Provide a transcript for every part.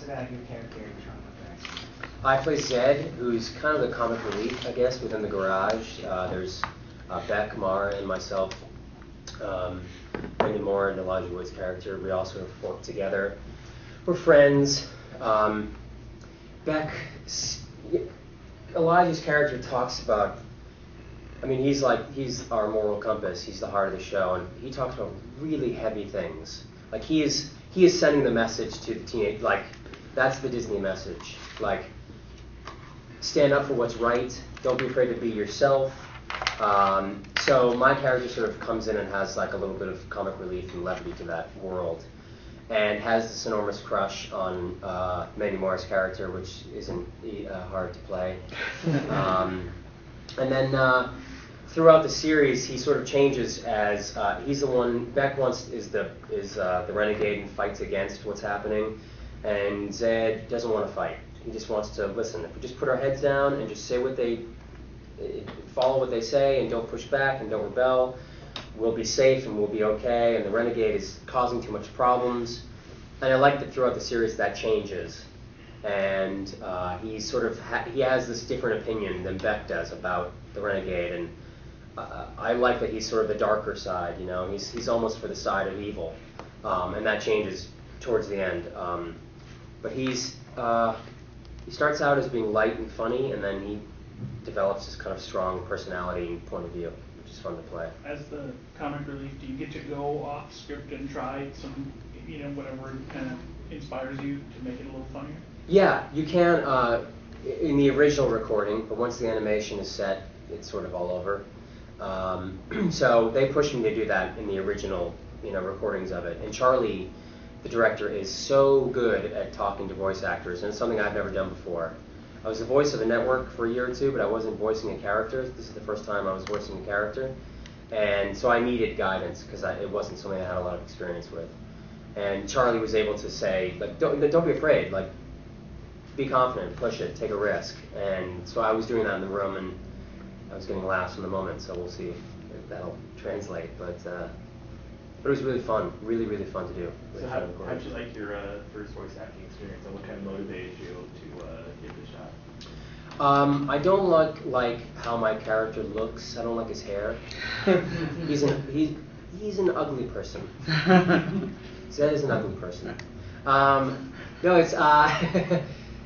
about your character in Tron Uprising? I play Zed, who's kind of the comic relief, I guess, within the garage. There's Beck, Mara, and myself. Randy Moore and Elijah Wood's character. We also have worked together. We're friends. Elijah's character talks about, I mean, he's our moral compass. He's the heart of the show, and he talks about really heavy things. Like he is sending the message to the teenage, like that's the Disney message. Like, stand up for what's right. Don't be afraid to be yourself. So my character sort of comes in and has like a little bit of comic relief and levity to that world, and has this enormous crush on Mandy Moore's character, which isn't hard to play. And then throughout the series, he sort of changes as he's the one. Beck is the renegade and fights against what's happening, and Zed doesn't want to fight. He just wants to listen. If we just put our heads down and just say follow what they say and don't push back and don't rebel, we'll be safe and we'll be okay. And the renegade is causing too much problems. And I like that throughout the series that changes. And he has this different opinion than Beck does about the renegade. And I like that he's sort of the darker side. You know, he's almost for the side of evil, and that changes towards the end. But he starts out as being light and funny, and then he develops this kind of strong personality and point of view, which is fun to play. As the comic relief, do you get to go off script and try some, whatever kind of inspires you to make it a little funnier? Yeah, you can in the original recording, but once the animation is set, it's sort of all over. So they pushed me to do that in the original, recordings of it. And Charlie, the director, is so good at talking to voice actors, and it's something I've never done before. I was the voice of a network for a year or two, but I wasn't voicing a character. This is the first time I was voicing a character. And so I needed guidance because it wasn't something I had a lot of experience with. And Charlie was able to say, like, don't be afraid, like, be confident, push it, take a risk. And so I was doing that in the room, and I was getting laughs in the moment, so we'll see if that'll translate. But it was really fun, really, really fun to do. So how did you like your first voice acting experience, and what kind of motivated you to give it a shot? I don't like how my character looks. I don't like his hair. He's an ugly person. Zed is an ugly person. No, it's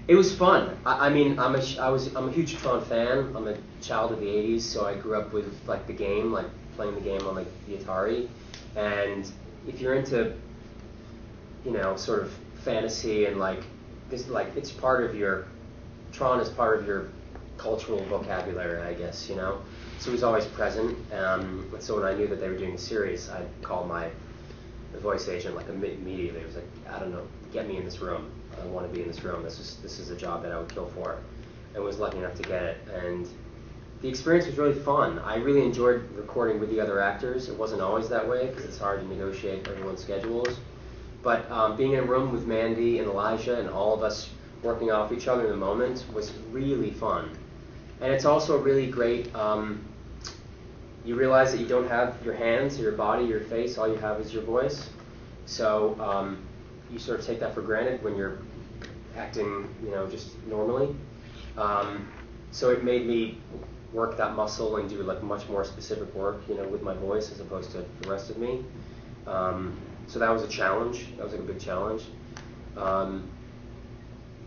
it was fun. I'm a huge Tron fan. I'm a child of the '80s, so I grew up with like the game, like playing the game on like the Atari. And if you're into, sort of fantasy and like this, like it's part of your, Tron is part of your cultural vocabulary, I guess, So it was always present. And so when I knew that they were doing a series, I called the voice agent like immediately. It was like, I don't know, get me in this room. I want to be in this room. This is a job that I would kill for, and was lucky enough to get it. And the experience was really fun. I really enjoyed recording with the other actors. It wasn't always that way because it's hard to negotiate everyone's schedules. But being in a room with Mandy and Elijah and all of us working off each other in the moment was really fun. And it's also really great. You realize that you don't have your hands, your body, your face. All you have is your voice. So you sort of take that for granted when you're acting, just normally. So it made me work that muscle and do like much more specific work, with my voice as opposed to the rest of me. So that was a challenge. That was like a big challenge. And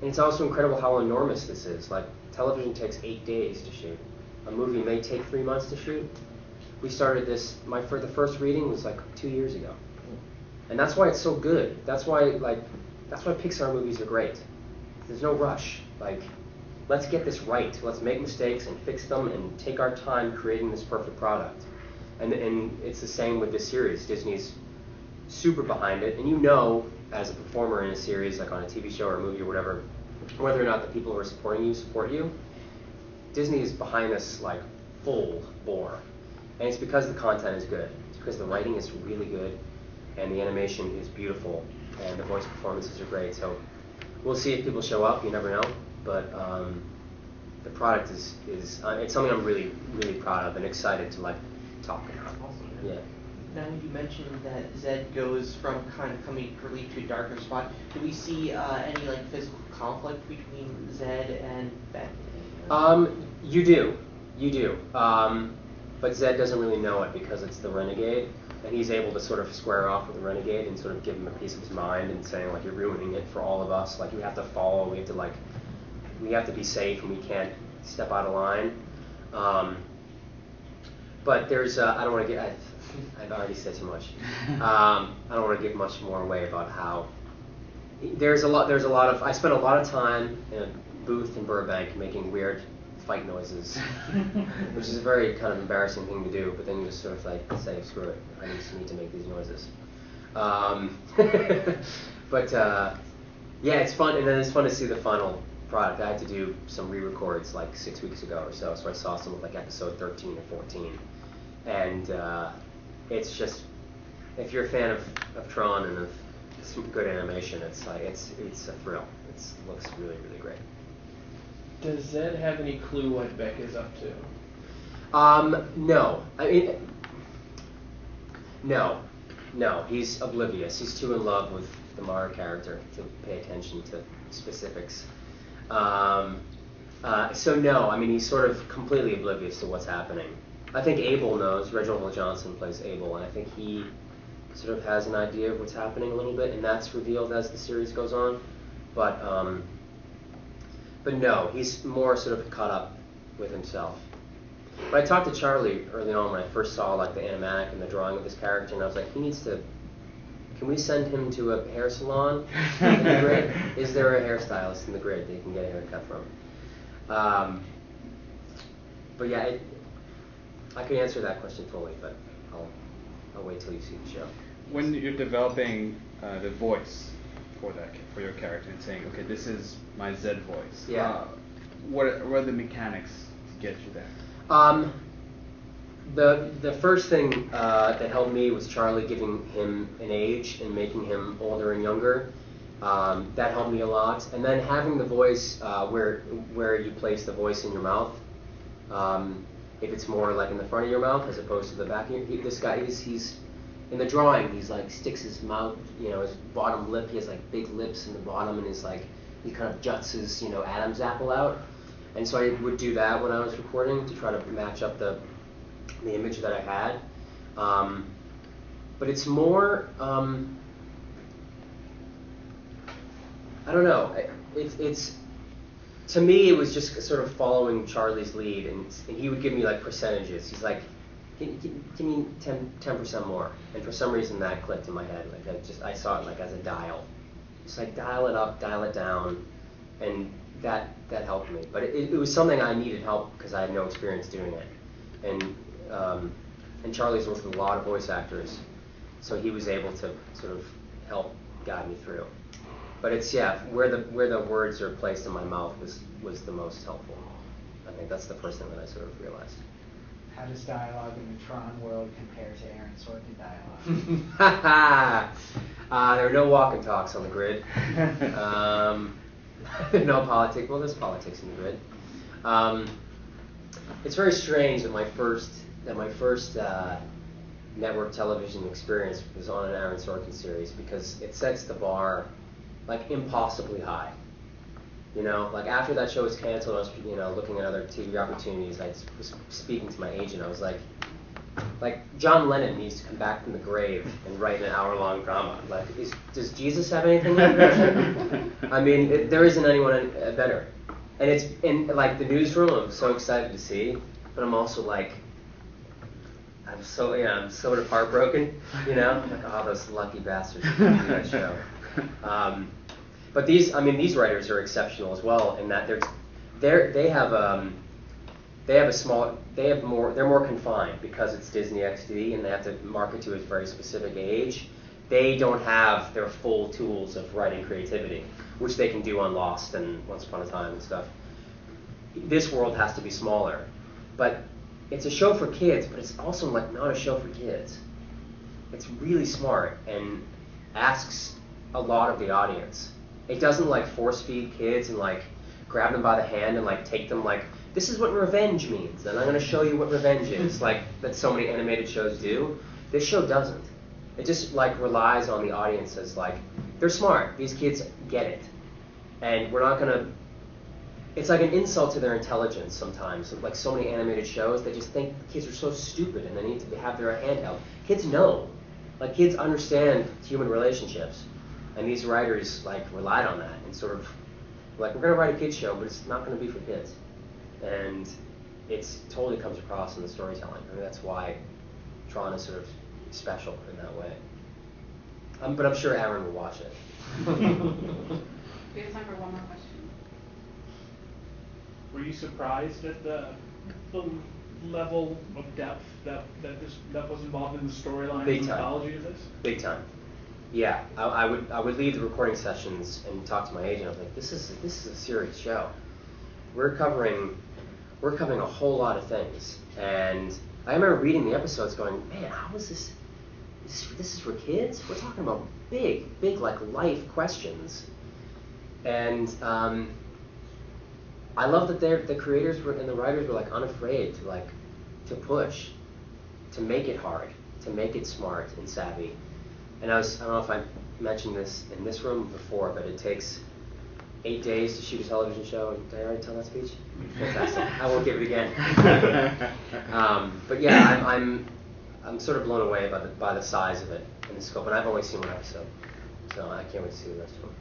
it's also incredible how enormous this is. Like, television takes 8 days to shoot. A movie may take 3 months to shoot. We started this, the first reading was like 2 years ago. And that's why it's so good. That's why Pixar movies are great. There's no rush. Like, let's get this right. Let's make mistakes and fix them and take our time creating this perfect product. And it's the same with this series. Disney's super behind it. And as a performer in a series, like on a TV show or a movie or whatever, whether or not the people who are supporting you support you, Disney is behind this like full bore. And it's because the content is good. It's because the writing is really good and the animation is beautiful and the voice performances are great. So we'll see if people show up. You never know. But the product is it's something I'm really, really proud of and excited to like talk about. Awesome. Yeah. now you mentioned that Zed goes from kind of comedic relief to a darker spot. Do we see any like physical conflict between Zed and Ben? You do. But Zed doesn't really know it because it's the Renegade, and he's able to sort of square off with the Renegade and sort of give him a piece of his mind and saying like, you're ruining it for all of us. Like, you have to follow. We have to be safe, and we can't step out of line. But there's I don't want to get. I've already said too much. I don't want to give much more away about how. There's a lot of. I spent a lot of time in a booth in Burbank making weird fight noises, which is a very kind of embarrassing thing to do. But then you just sort of like say, screw it, I just need to make these noises. But yeah, it's fun, and then it's fun to see the final product. I had to do some re-records like 6 weeks ago or so I saw some of like episode 13 or 14, and it's just, if you're a fan of Tron and of some good animation, it's like it's a thrill. It looks really, really great. Does Zed have any clue what Beck is up to? No. I mean, no. He's oblivious. He's too in love with the Mara character to pay attention to specifics. So no, I mean, he's sort of completely oblivious to what's happening. I think Abel knows. Reginald Johnson plays Abel, and I think he sort of has an idea of what's happening a little bit, and that's revealed as the series goes on. But no, he's more sort of caught up with himself. But I talked to Charlie early on when I first saw like the animatic and the drawing of this character, and I was like, he needs to. Can we send him to a hair salon in the grid? Is there a hairstylist in the grid that he can get a haircut from? But yeah, I could answer that question fully, but I'll wait till you see the show. When you're developing the voice for your character and saying, okay, this is my Zed voice. Yeah. What are the mechanics to get you there? The first thing that helped me was Charlie giving him an age and making him older and younger. That helped me a lot. And then having the voice where you place the voice in your mouth. If it's more like in the front of your mouth as opposed to the back. This guy, he's in the drawing. He's like sticks his mouth, his bottom lip. He has like big lips in the bottom, and is like he kind of juts his Adam's apple out. And so I would do that when I was recording to try to match up the image that I had. But it's more. I don't know. It's to me, it was just sort of following Charlie's lead, and he would give me like percentages. He's like, give me 10% more, and for some reason that clicked in my head. Like I saw it like as a dial, just like dial it up, dial it down, and that helped me. But it was something I needed help because I had no experience doing it, and Charlie's worked with a lot of voice actors, so he was able to sort of help guide me through. But it's where the words are placed in my mouth was the most helpful. I think that's the first thing that I sort of realized. How does dialogue in the Tron world compare to Aaron Sorkin dialogue? There are no walk and talks on the grid. No politics. Well, there's politics in the grid. It's very strange that my first network television experience was on an Aaron Sorkin series because it sets the bar like impossibly high. Like after that show was canceled, I was looking at other TV opportunities. I was speaking to my agent. I was like John Lennon needs to come back from the grave and write an hour-long drama. Like, does Jesus have anything like that? I mean, there isn't anyone better. And it's in like the newsroom. I'm so excited to see, but I'm also like, I'm sort of heartbroken. Like, oh, those lucky bastards who do that show. But these writers are exceptional as well in that they're more confined because it's Disney XD and they have to market to a very specific age. They don't have their full tools of writing creativity, which they can do on Lost and Once Upon a Time and stuff. This world has to be smaller, but it's a show for kids, but it's also like not a show for kids. It's really smart and asks a lot of the audience. It doesn't like force feed kids and like grab them by the hand and like take them like, this is what revenge means, and I'm going to show you what revenge is, like that so many animated shows do. This show doesn't. It just like relies on the audience as like, they're smart. These kids get it. And we're not gonna, it's like an insult to their intelligence sometimes. Like so many animated shows, they just think kids are so stupid and they need to have their hand held. Kids know. Like kids understand human relationships. And these writers like relied on that and sort of like, we're gonna write a kids show, but it's not gonna be for kids. And it's totally comes across in the storytelling. I mean, that's why Tron is sort of special in that way. But I'm sure Aaron will watch it. We have time for one more question. Were you surprised at the level of depth that was involved in the storyline Big and time. mythology of this? Big time. Yeah, I would leave the recording sessions and talk to my agent. I was like, this is a serious show. We're covering a whole lot of things. And I remember reading the episodes going, man, how is this? This is for kids? We're talking about big like life questions. And I love that the creators and the writers were like unafraid to push, to make it hard, to make it smart and savvy. And I don't know if I mentioned this in this room before, but it takes 8 days to shoot a television show. Did I already tell that speech? Fantastic. I won't give it again. But yeah, I'm sort of blown away by the size of it and the scope. And I've only seen one episode, so I can't wait to see the rest of them.